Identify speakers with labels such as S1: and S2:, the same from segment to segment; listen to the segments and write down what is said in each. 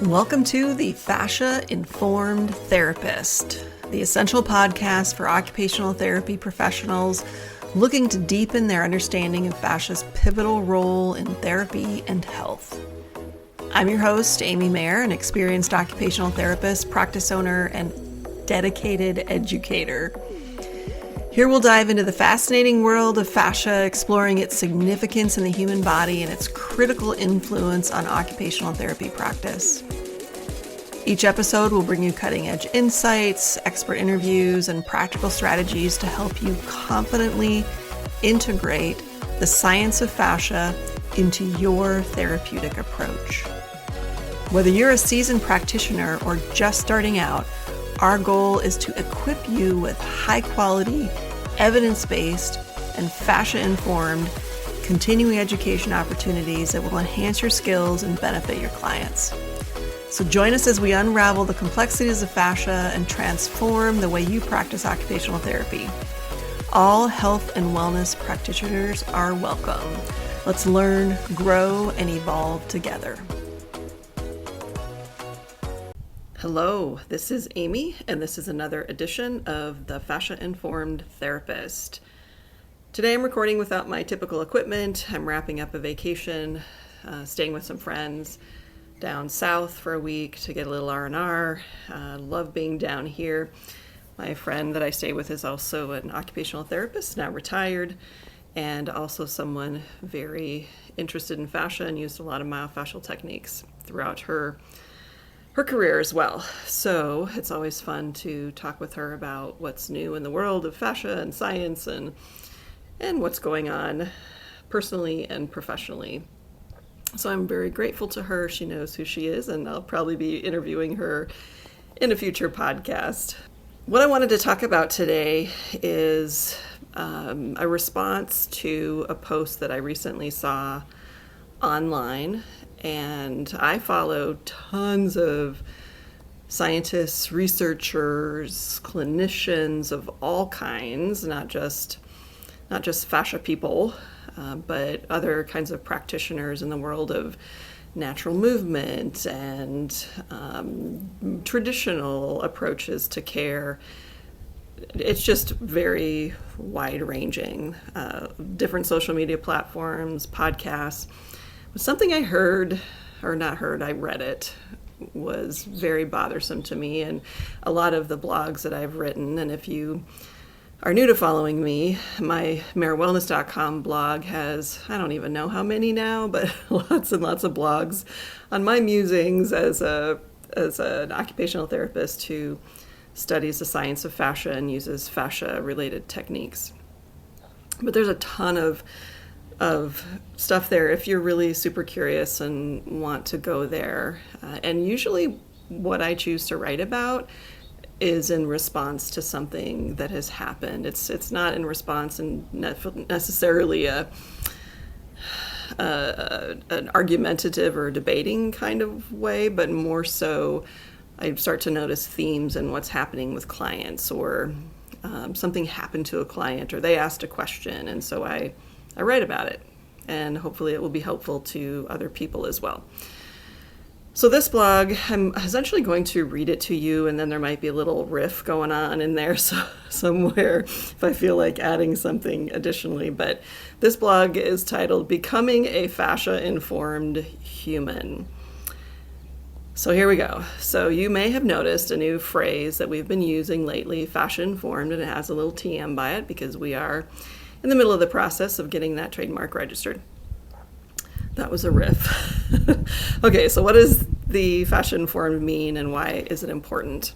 S1: Welcome to the Fascia-Informed Therapist, the essential podcast for occupational therapy professionals looking to deepen their understanding of fascia's pivotal role in therapy and health. I'm your host, Amy Mayer, an experienced occupational therapist, practice owner, and dedicated educator. Here we'll dive into the fascinating world of fascia, exploring its significance in the human body and its critical influence on occupational therapy practice. Each episode will bring you cutting-edge insights, expert interviews, and practical strategies to help you confidently integrate the science of fascia into your therapeutic approach. Whether you're a seasoned practitioner or just starting out, our goal is to equip you with high-quality, evidence-based, and fascia-informed continuing education opportunities that will enhance your skills and benefit your clients. So join us as we unravel the complexities of fascia and transform the way you practice occupational therapy. All health and wellness practitioners are welcome. Let's learn, grow, and evolve together. Hello, this is Amy, and this is another edition of the Fascia-Informed Therapist. Today I'm recording without my typical equipment. I'm wrapping up a vacation, staying with some friends down south for a week to get a little R&R. Love being down here. My friend that I stay with is also an occupational therapist, now retired, and also someone very interested in fascia and used a lot of myofascial techniques throughout her career as well. So it's always fun to talk with her about what's new in the world of fascia and science and what's going on personally and professionally. So I'm very grateful to her. She knows who she is, and I'll probably be interviewing her in a future podcast. What I wanted to talk about today is a response to a post that I recently saw online. And I follow tons of scientists, researchers, clinicians of all kinds, not just fascia people, but other kinds of practitioners in the world of natural movement and traditional approaches to care. It's just very wide-ranging. Different social media platforms, podcasts. Something I I read it, was very bothersome to me, and a lot of the blogs that I've written, and if you are new to following me, my marewellness.com blog has, I don't even know how many now, but lots and lots of blogs on my musings as an occupational therapist who studies the science of fascia and uses fascia-related techniques. But there's a ton of stuff there if you're really super curious and want to go there. And usually what I choose to write about is in response to something that has happened. It's not in response in necessarily an argumentative or debating kind of way, but more so I start to notice themes in what's happening with clients, or something happened to a client, or they asked a question, and so I write about it, and hopefully it will be helpful to other people as well. So this blog, I'm essentially going to read it to you, and then there might be a little riff going on in there somewhere if I feel like adding something additionally. But this blog is titled Becoming a Fascia-Informed Human. So here we go. So you may have noticed a new phrase that we've been using lately, fascia-informed, and it has a little TM by it because we are in the middle of the process of getting that trademark registered. That was a riff. Okay, so what does the fascia-informed mean, and why is it important?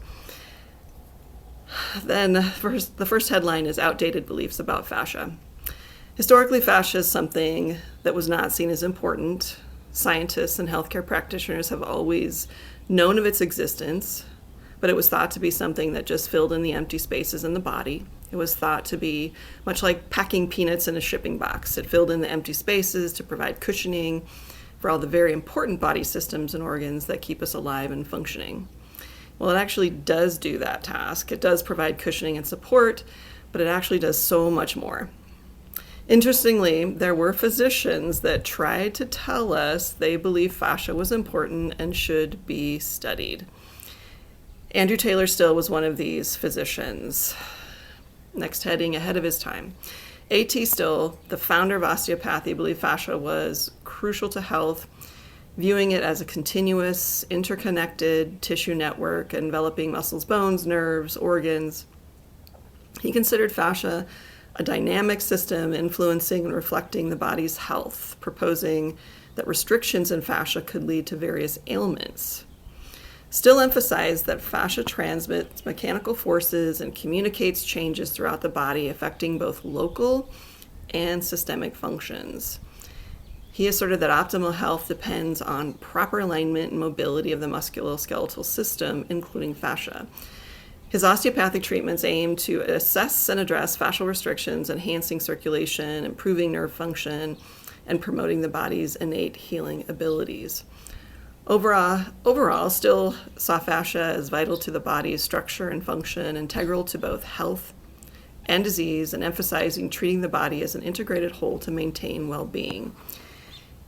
S1: Then the first headline is outdated beliefs about fascia. Historically, fascia is something that was not seen as important. Scientists and healthcare practitioners have always known of its existence, but it was thought to be something that just filled in the empty spaces in the body. It was thought to be much like packing peanuts in a shipping box. It filled in the empty spaces to provide cushioning for all the very important body systems and organs that keep us alive and functioning. Well, it actually does do that task. It does provide cushioning and support, but it actually does so much more. Interestingly, there were physicians that tried to tell us they believe fascia was important and should be studied. Andrew Taylor Still was one of these physicians. Next heading, ahead of his time. A.T. Still, the founder of osteopathy, believed fascia was crucial to health, viewing it as a continuous, interconnected tissue network enveloping muscles, bones, nerves, organs. He considered fascia a dynamic system influencing and reflecting the body's health, proposing that restrictions in fascia could lead to various ailments. Still emphasized that fascia transmits mechanical forces and communicates changes throughout the body, affecting both local and systemic functions. He asserted that optimal health depends on proper alignment and mobility of the musculoskeletal system, including fascia. His osteopathic treatments aim to assess and address fascial restrictions, enhancing circulation, improving nerve function, and promoting the body's innate healing abilities. Overall, Still saw fascia as vital to the body's structure and function, integral to both health and disease, and emphasizing treating the body as an integrated whole to maintain well-being.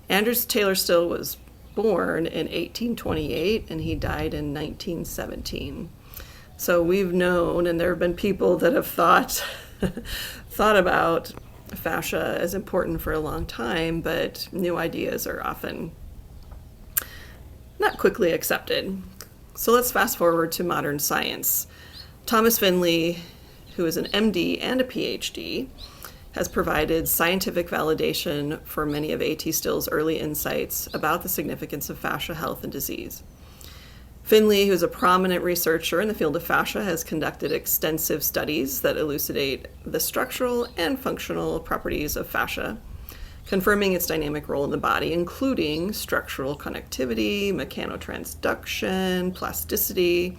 S1: Andrew Taylor Still was born in 1828, and he died in 1917. So we've known, and there have been people that have thought about fascia as important for a long time, but new ideas are often not quickly accepted. So let's fast forward to modern science. Thomas Finley, who is an MD and a PhD, has provided scientific validation for many of A.T. Still's early insights about the significance of fascia health and disease. Finley, who is a prominent researcher in the field of fascia, has conducted extensive studies that elucidate the structural and functional properties of fascia, confirming its dynamic role in the body, including structural connectivity, mechanotransduction, plasticity,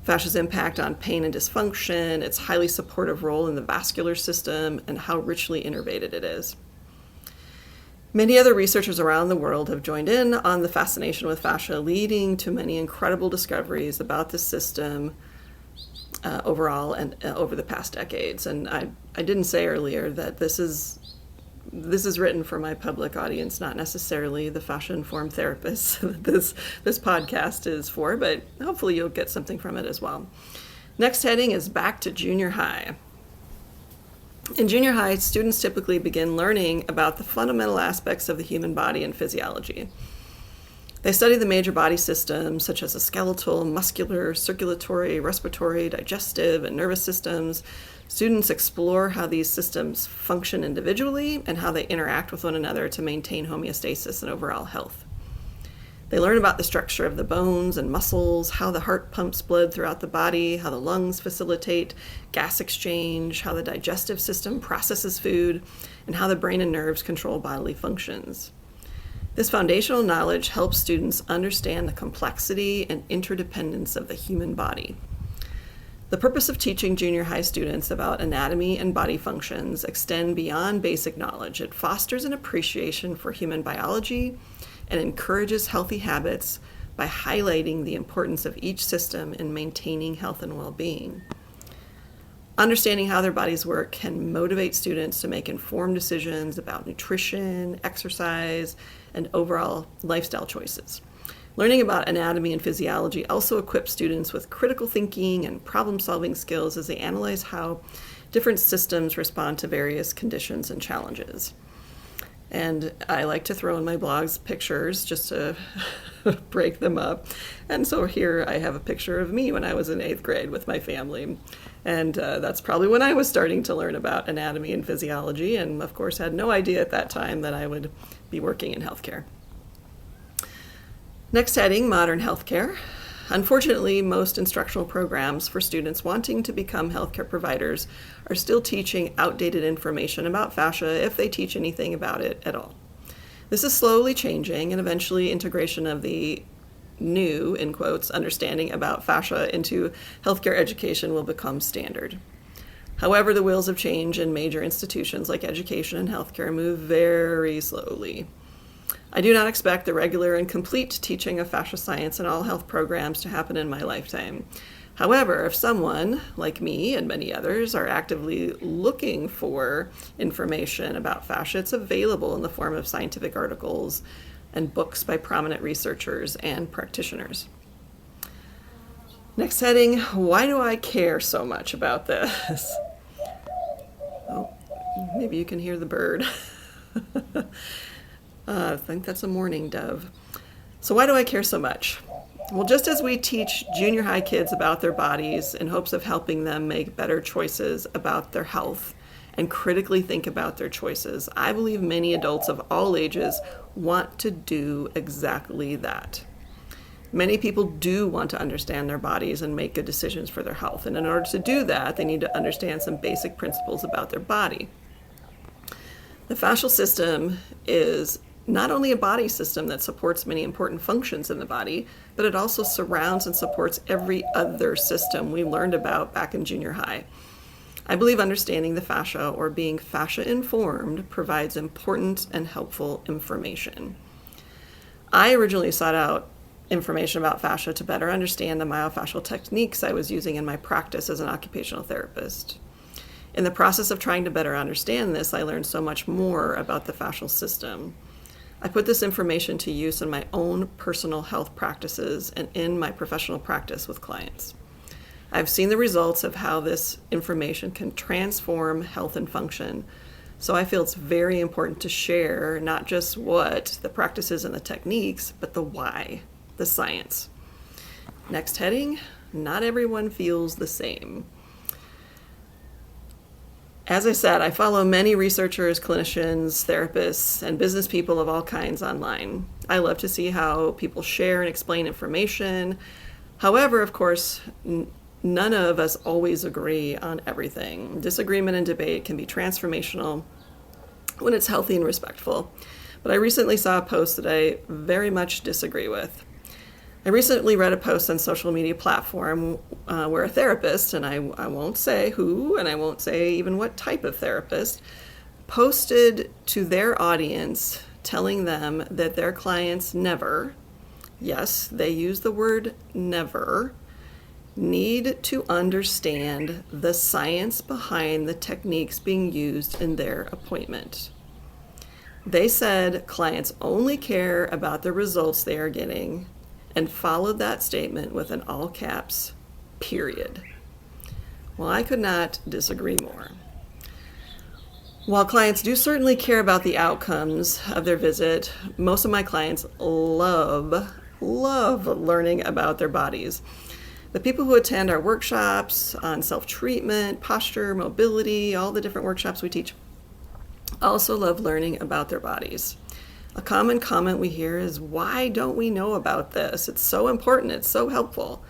S1: fascia's impact on pain and dysfunction, its highly supportive role in the vascular system, and how richly innervated it is. Many other researchers around the world have joined in on the fascination with fascia, leading to many incredible discoveries about the system overall and over the past decades. And I didn't say earlier that this is written for my public audience, not necessarily the fascia-informed therapists that this podcast is for, but hopefully you'll get something from it as well. Next heading is back to junior high. In junior high, students typically begin learning about the fundamental aspects of the human body and physiology. They study the major body systems such as the skeletal, muscular, circulatory, respiratory, digestive, and nervous systems. Students explore how these systems function individually and how they interact with one another to maintain homeostasis and overall health. They learn about the structure of the bones and muscles, how the heart pumps blood throughout the body, how the lungs facilitate gas exchange, how the digestive system processes food, and how the brain and nerves control bodily functions. This foundational knowledge helps students understand the complexity and interdependence of the human body. The purpose of teaching junior high students about anatomy and body functions extend beyond basic knowledge. It fosters an appreciation for human biology and encourages healthy habits by highlighting the importance of each system in maintaining health and well-being. Understanding how their bodies work can motivate students to make informed decisions about nutrition, exercise, and overall lifestyle choices. Learning about anatomy and physiology also equips students with critical thinking and problem-solving skills as they analyze how different systems respond to various conditions and challenges. And I like to throw in my blogs pictures just to break them up. And so here I have a picture of me when I was in 8th grade with my family. And that's probably when I was starting to learn about anatomy and physiology, and of course had no idea at that time that I would be working in healthcare. Next heading, modern healthcare. Unfortunately, most instructional programs for students wanting to become healthcare providers are still teaching outdated information about fascia, if they teach anything about it at all. This is slowly changing, and eventually integration of the new, in quotes, understanding about fascia into healthcare education will become standard. However, the wheels of change in major institutions like education and healthcare move very slowly. I do not expect the regular and complete teaching of fascia science in all health programs to happen in my lifetime. However, if someone, like me and many others, are actively looking for information about fascia, it's available in the form of scientific articles and books by prominent researchers and practitioners. Next heading, why do I care so much about this? Oh, maybe you can hear the bird. I think that's a mourning dove. So why do I care so much? Well, just as we teach junior high kids about their bodies in hopes of helping them make better choices about their health and critically think about their choices, I believe many adults of all ages want to do exactly that. Many people do want to understand their bodies and make good decisions for their health. And in order to do that, they need to understand some basic principles about their body. The fascial system is not only a body system that supports many important functions in the body, but it also surrounds and supports every other system we learned about back in junior high. I believe understanding the fascia, or being fascia-informed, provides important and helpful information. I originally sought out information about fascia to better understand the myofascial techniques I was using in my practice as an occupational therapist. In the process of trying to better understand this, I learned so much more about the fascial system. I put this information to use in my own personal health practices and in my professional practice with clients. I've seen the results of how this information can transform health and function, so I feel it's very important to share not just what the practices and the techniques, but the why, the science. Next heading, not everyone feels the same. As I said, I follow many researchers, clinicians, therapists, and business people of all kinds online. I love to see how people share and explain information. However, of course, none of us always agree on everything. Disagreement and debate can be transformational when it's healthy and respectful. But I recently saw a post that I very much disagree with. I recently read a post on social media platform where a therapist, and I won't say who, and I won't say even what type of therapist, posted to their audience telling them that their clients never, yes, they use the word never, need to understand the science behind the techniques being used in their appointment. They said clients only care about the results they are getting, and followed that statement with an all caps, period. Well, I could not disagree more. While clients do certainly care about the outcomes of their visit, most of my clients love learning about their bodies. The people who attend our workshops on self-treatment, posture, mobility, all the different workshops we teach, also love learning about their bodies. A common comment we hear is, why don't we know about this? It's so important, it's so helpful.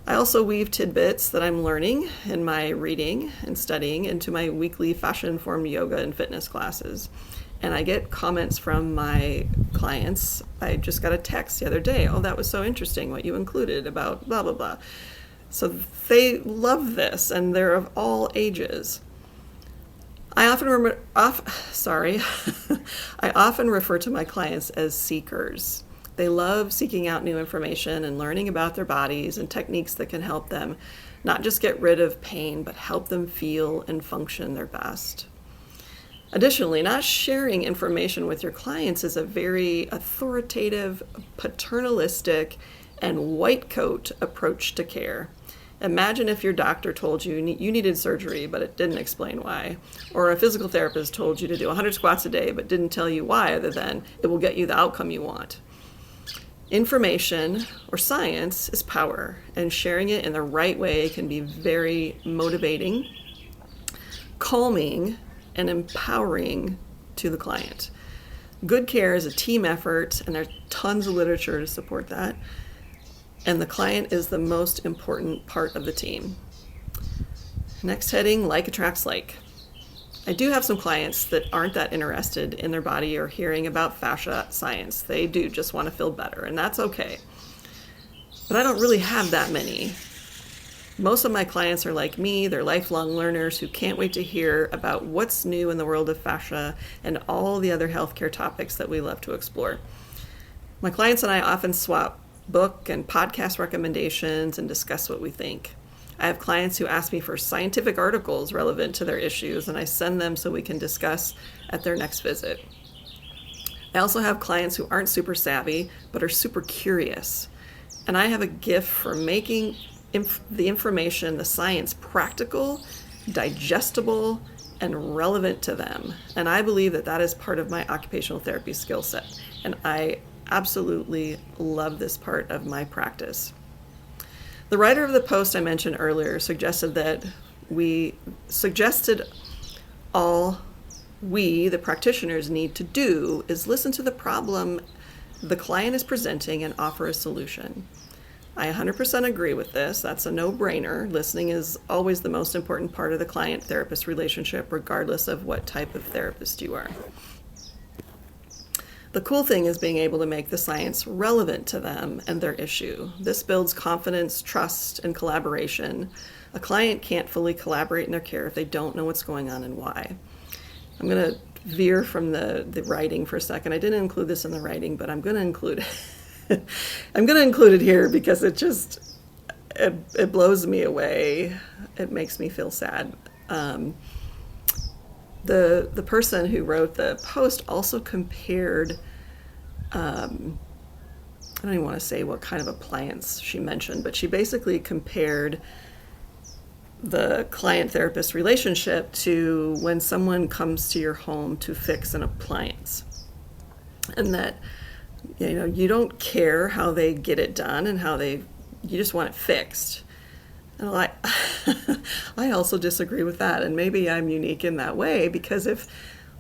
S1: I also weave tidbits that I'm learning in my reading and studying into my weekly Fascia-Informed yoga and fitness classes. And I get comments from my clients. I just got a text the other day, oh, that was so interesting what you included about blah, blah, blah. So they love this, and they're of all ages. I often refer to my clients as seekers. They love seeking out new information and learning about their bodies and techniques that can help them not just get rid of pain, but help them feel and function their best. Additionally, not sharing information with your clients is a very authoritative, paternalistic, and white coat approach to care. Imagine if your doctor told you you needed surgery, but it didn't explain why. Or a physical therapist told you to do 100 squats a day, but didn't tell you why, other than it will get you the outcome you want. Information, or science, is power, and sharing it in the right way can be very motivating, calming, and empowering to the client. Good care is a team effort, and there's tons of literature to support that. And the client is the most important part of the team. Next heading, like attracts like. I do have some clients that aren't that interested in their body or hearing about fascia science. They do just want to feel better, and that's okay. But I don't really have that many. Most of my clients are like me. They're lifelong learners who can't wait to hear about what's new in the world of fascia and all the other healthcare topics that we love to explore. My clients and I often swap book and podcast recommendations and discuss what we think. I have clients who ask me for scientific articles relevant to their issues, and I send them so we can discuss at their next visit. I also have clients who aren't super savvy, but are super curious. And I have a gift for making the information, the science, practical, digestible, and relevant to them. And I believe that that is part of my occupational therapy skill set. And I absolutely love this part of my practice. The writer of the post I mentioned earlier suggested that all we, the practitioners, need to do is listen to the problem the client is presenting and offer a solution. I 100% agree with this. That's a no-brainer. Listening is always the most important part of the client-therapist relationship, regardless of what type of therapist you are. The cool thing is being able to make the science relevant to them and their issue. This builds confidence, trust, and collaboration. A client can't fully collaborate in their care if they don't know what's going on and why. I'm going to veer from the writing for a second. I didn't include this in the writing, but I'm going to include it. I'm going to include it here because it blows me away. It makes me feel sad. The person who wrote the post also compared, I don't even want to say what kind of appliance she mentioned, but she basically compared the client-therapist relationship to when someone comes to your home to fix an appliance. And that, you don't care how they get it done and you just want it fixed. And I also disagree with that, and maybe I'm unique in that way, because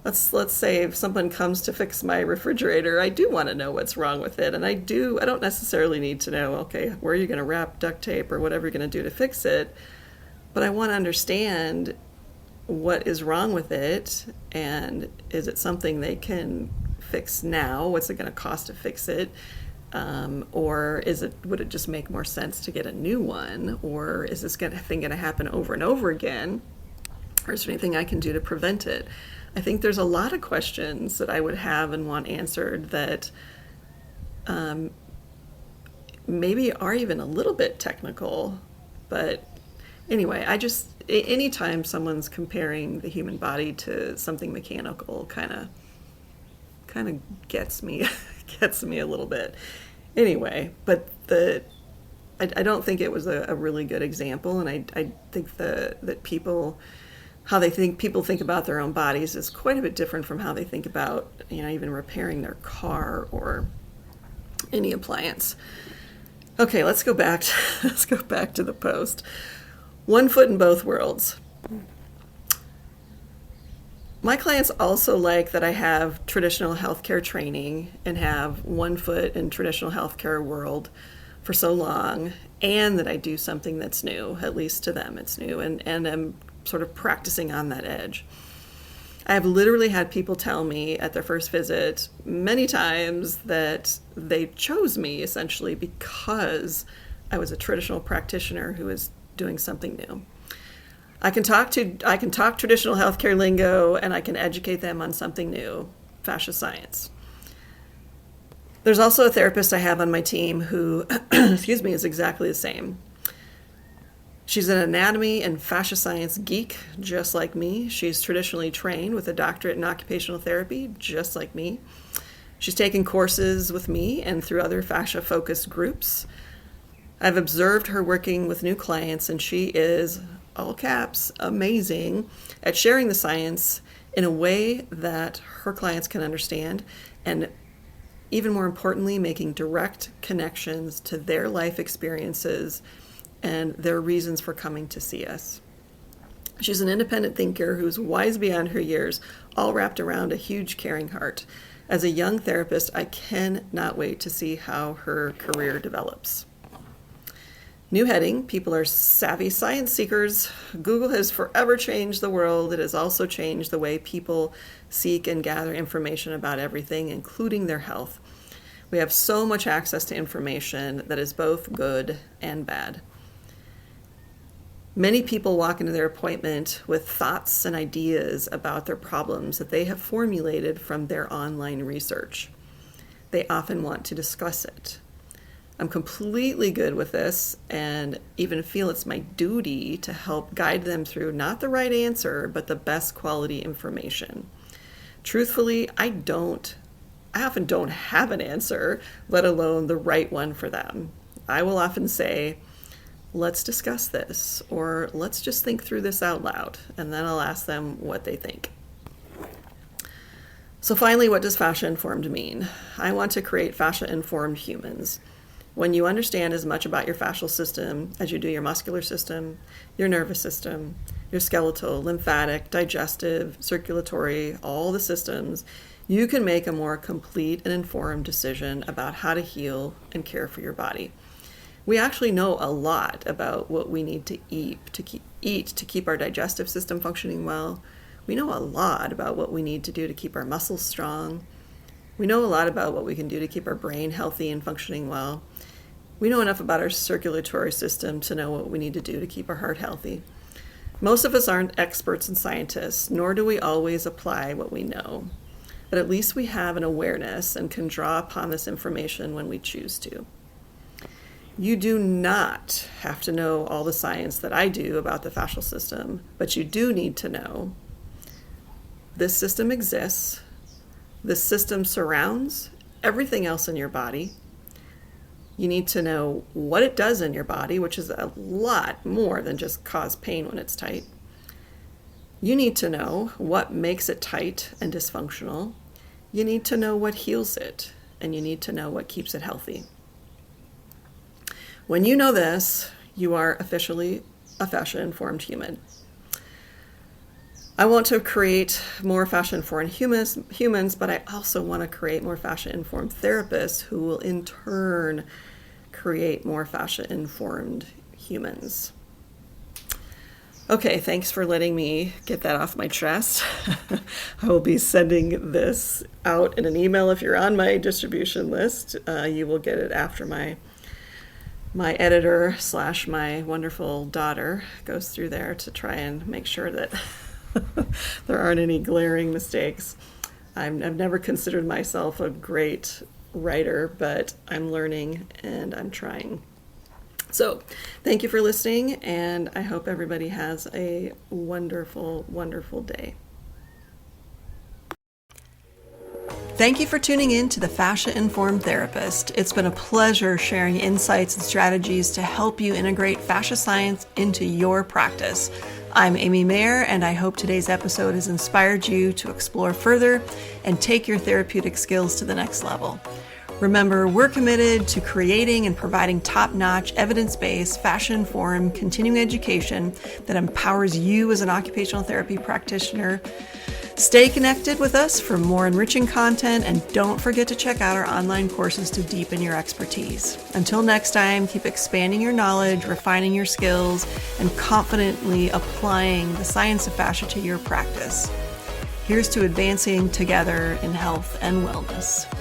S1: let's say if someone comes to fix my refrigerator, I do want to know what's wrong with it, and I don't necessarily need to know, okay, where are you going to wrap duct tape or whatever you're going to do to fix it, but I want to understand what is wrong with it, and is it something they can fix now? What's it going to cost to fix it? Or would it just make more sense to get a new one? Or is this thing going to happen over and over again? Or is there anything I can do to prevent it? I think there's a lot of questions that I would have and want answered that maybe are even a little bit technical. But anyway, anytime someone's comparing the human body to something mechanical, kind of gets me a little bit. Anyway, but I don't think it was a really good example, and I think that people think about their own bodies is quite a bit different from how they think about even repairing their car or any appliance. Okay, let's go back to the post. 1 foot in both worlds. My clients also like that I have traditional healthcare training and have 1 foot in traditional healthcare world for so long, and that I do something that's new, at least to them it's new, and I'm sort of practicing on that edge. I have literally had people tell me at their first visit many times that they chose me essentially because I was a traditional practitioner who was doing something new. I can talk traditional healthcare lingo, and I can educate them on something new, fascia science. There's also a therapist I have on my team who, is exactly the same. She's an anatomy and fascia science geek, just like me. She's traditionally trained with a doctorate in occupational therapy, just like me. She's taken courses with me and through other fascia-focused groups. I've observed her working with new clients, and she is, all caps, amazing at sharing the science in a way that her clients can understand, and even more importantly, making direct connections to their life experiences and their reasons for coming to see us. She's an independent thinker who's wise beyond her years, all wrapped around a huge caring heart. As a young therapist, I cannot wait to see how her career develops. New heading, people are savvy science seekers. Google has forever changed the world. It has also changed the way people seek and gather information about everything, including their health. We have so much access to information that is both good and bad. Many people walk into their appointment with thoughts and ideas about their problems that they have formulated from their online research. They often want to discuss it. I'm completely good with this and even feel it's my duty to help guide them through not the right answer, but the best quality information. Truthfully, I often don't have an answer, let alone the right one for them. I will often say, let's discuss this, or let's just think through this out loud, and then I'll ask them what they think. So finally, what does fascia-informed mean? I want to create fascia-informed humans. When you understand as much about your fascial system as you do your muscular system, your nervous system, your skeletal, lymphatic, digestive, circulatory, all the systems, you can make a more complete and informed decision about how to heal and care for your body. We actually know a lot about what we need to eat to keep our digestive system functioning well. We know a lot about what we need to do to keep our muscles strong. We know a lot about what we can do to keep our brain healthy and functioning well. We know enough about our circulatory system to know what we need to do to keep our heart healthy. Most of us aren't experts and scientists, nor do we always apply what we know. But at least we have an awareness and can draw upon this information when we choose to. You do not have to know all the science that I do about the fascial system, but you do need to know this system exists. This system surrounds everything else in your body. You need to know what it does in your body, which is a lot more than just cause pain when it's tight. You need to know what makes it tight and dysfunctional. You need to know what heals it, and you need to know what keeps it healthy. When you know this, you are officially a fascia-informed human. I want to create more fascia-informed humans, but I also want to create more fascia-informed therapists who will in turn create more fascia-informed humans. Okay, thanks for letting me get that off my chest. I will be sending this out in an email. If you're on my distribution list, you will get it after my editor / my wonderful daughter goes through there to try and make sure that there aren't any glaring mistakes. I've never considered myself a great writer, but I'm learning and I'm trying. So thank you for listening, and I hope everybody has a wonderful, wonderful day. Thank you for tuning in to the Fascia-Informed Therapist. It's been a pleasure sharing insights and strategies to help you integrate fascia science into your practice. I'm Amy Mayer, and I hope today's episode has inspired you to explore further and take your therapeutic skills to the next level. Remember, we're committed to creating and providing top-notch, evidence-based, fascia-informed continuing education that empowers you as an occupational therapy practitioner. Stay connected with us for more enriching content, and don't forget to check out our online courses to deepen your expertise. Until next time, keep expanding your knowledge, refining your skills, and confidently applying the science of fascia to your practice. Here's to advancing together in health and wellness.